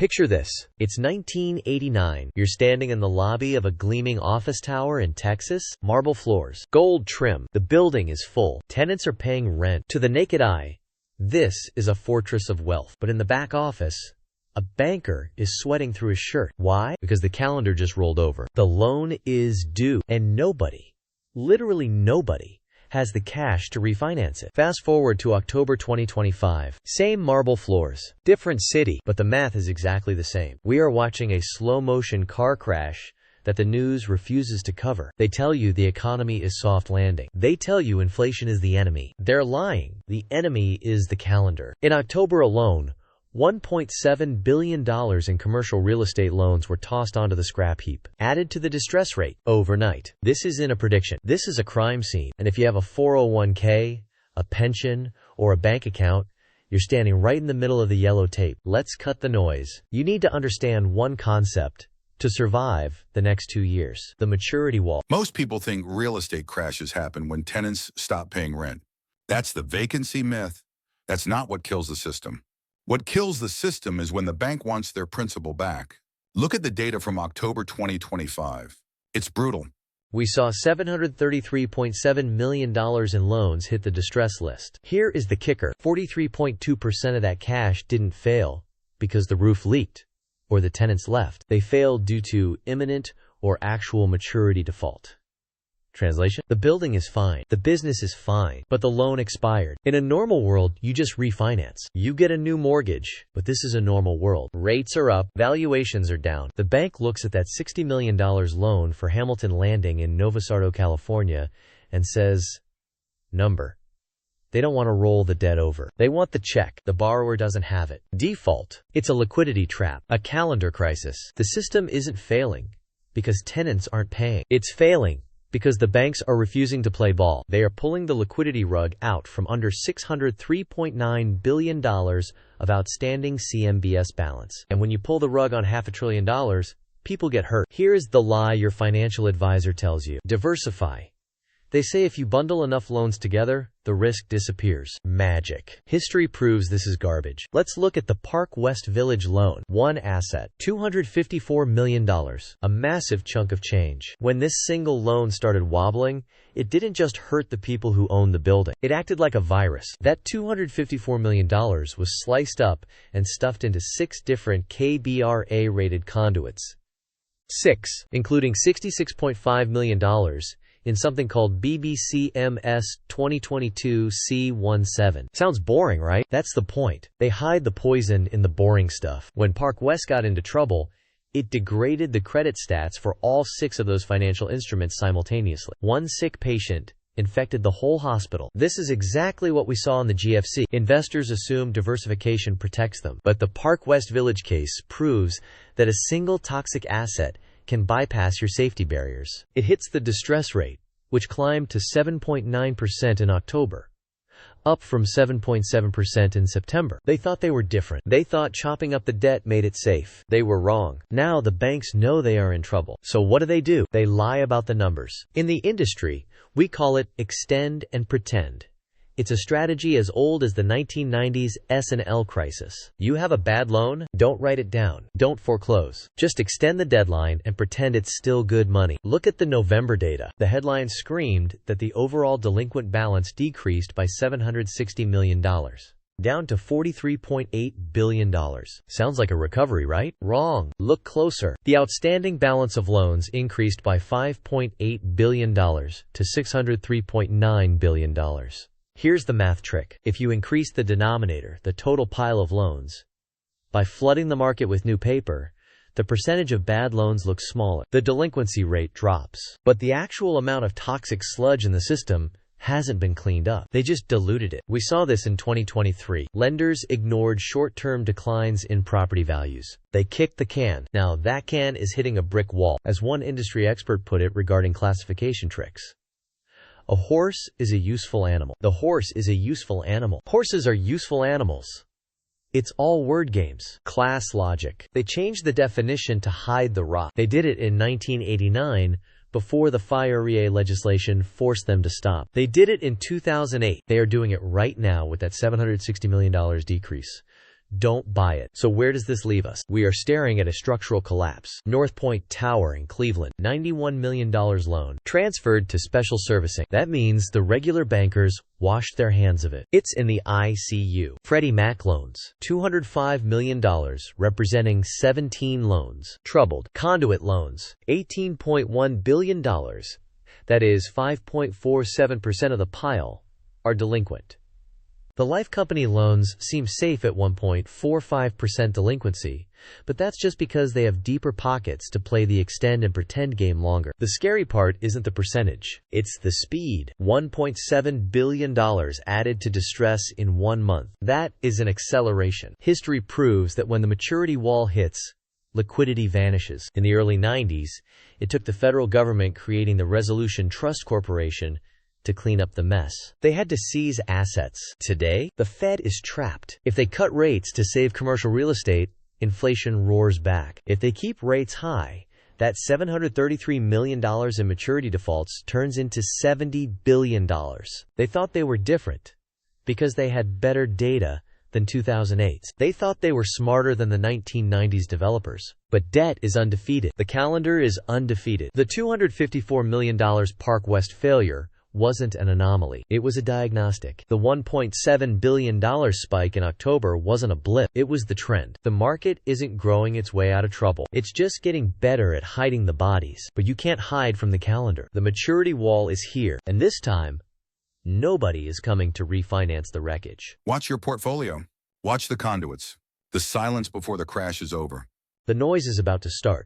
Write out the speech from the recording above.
Picture this. It's 1989. You're standing in the lobby of a gleaming office tower in Texas. Marble floors, gold trim. The building is full. Tenants are paying rent. To the naked eye, this is a fortress of wealth. But in the back office, a banker is sweating through his shirt. Why? Because the calendar just rolled over. The loan is due, and nobody, literally nobody, has the cash to refinance it. Fast forward to October 2025. Same marble floors, different city, but the math is exactly the same. We are watching a slow-motion car crash that the news refuses to cover. They tell you the economy is soft landing. They tell you inflation is the enemy. They're lying. The enemy is the calendar. In October alone, $1.7 billion in commercial real estate loans were tossed onto the scrap heap, added to the distress rate overnight. This isn't a prediction. This is a crime scene. And if you have a 401k, a pension, or a bank account, you're standing right in the middle of the yellow tape. Let's cut the noise. You need to understand one concept to survive the next 2 years: the maturity wall. Most people think real estate crashes happen when tenants stop paying rent. That's the vacancy myth. That's not what kills the system. What kills the system is when the bank wants their principal back. Look at the data from October 2025. It's brutal. We saw $733.7 million in loans hit the distress list. Here is the kicker. 43.2% of that cash didn't fail because the roof leaked or the tenants left. They failed due to imminent or actual maturity default. Translation: the building is fine, the business is fine, but the loan expired. In a normal world, you just refinance. You get a new mortgage, but this is a normal world. Rates are up, valuations are down. The bank looks at that $60 million loan for Hamilton Landing in Novosardo, California, and says, number. They don't want to roll the debt over. They want the check. The borrower doesn't have it. Default. It's a liquidity trap, a calendar crisis. The system isn't failing because tenants aren't paying. It's failing because the banks are refusing to play ball. They are pulling the liquidity rug out from under $603.9 billion of outstanding CMBS balance. And when you pull the rug on $500 billion, people get hurt. Here is the lie your financial advisor tells you. Diversify. They say if you bundle enough loans together, the risk disappears. Magic. History proves this is garbage. Let's look at the Park West Village loan. One asset, $254 million, a massive chunk of change. When this single loan started wobbling, it didn't just hurt the people who owned the building. It acted like a virus. That $254 million was sliced up and stuffed into 6 different KBRA-rated conduits. 6, including $66.5 million in something called BBCMS 2022 C17. Sounds boring, right? That's the point. They hide the poison in the boring stuff. When Park West got into trouble, it degraded the credit stats for all 6 of those financial instruments simultaneously. One sick patient infected the whole hospital. This is exactly what we saw in the GFC. Investors assume diversification protects them, but the Park West Village case proves that a single toxic asset can bypass your safety barriers. It hits the distress rate, which climbed to 7.9% in October, up from 7.7% in September. They thought they were different. They thought chopping up the debt made it safe. They were wrong. Now the banks know they are in trouble. So what do? They lie about the numbers. In the industry, we call it extend and pretend. It's a strategy as old as the 1990s S&L crisis. You have a bad loan? Don't write it down. Don't foreclose. Just extend the deadline and pretend it's still good money. Look at the November data. The headline screamed that the overall delinquent balance decreased by $760 million, down to $43.8 billion. Sounds like a recovery, right? Wrong. Look closer. The outstanding balance of loans increased by $5.8 billion to $603.9 billion. Here's the math trick. If you increase the denominator, the total pile of loans, by flooding the market with new paper, the percentage of bad loans looks smaller. The delinquency rate drops. But the actual amount of toxic sludge in the system hasn't been cleaned up. They just diluted it. We saw this in 2023. Lenders ignored short-term declines in property values. They kicked the can. Now that can is hitting a brick wall, as one industry expert put it regarding classification tricks. A horse is a useful animal. The horse is a useful animal. Horses are useful animals. It's all word games. Class logic. They changed the definition to hide the rot. They did it in 1989 before the FIREA legislation forced them to stop. They did it in 2008. They are doing it right now with that $760 million decrease. Don't buy it. So where does this leave us? We are staring at a structural collapse. North Point Tower in Cleveland, $91 million loan, transferred to special servicing. That means the regular bankers washed their hands of it. It's in the ICU. Freddie Mac loans, $205 million, representing 17 loans. Troubled. Conduit loans, $18.1 billion, that is 5.47% of the pile, are delinquent. The life company loans seem safe at 1.45% delinquency, but that's just because they have deeper pockets to play the extend and pretend game longer. The scary part isn't the percentage, it's the speed. $1.7 billion added to distress in 1 month. That is an acceleration. History proves that when the maturity wall hits, liquidity vanishes. In the early 90s, it took the federal government creating the Resolution Trust Corporation to clean up the mess. They had to seize assets. Today, the Fed is trapped. If they cut rates to save commercial real estate, inflation roars back. If they keep rates high, that $733 million in maturity defaults turns into $70 billion. They thought they were different because they had better data than 2008. They thought they were smarter than the 1990s developers. But debt is undefeated. The calendar is undefeated. The $254 million Park West failure wasn't an anomaly. It was a diagnostic. The $1.7 billion spike in October wasn't a blip. It was the trend. The market isn't growing its way out of trouble. It's just getting better at hiding the bodies. But you can't hide from the calendar. The maturity wall is here. And this time, nobody is coming to refinance the wreckage. Watch your portfolio. Watch the conduits. The silence before the crash is over. The noise is about to start.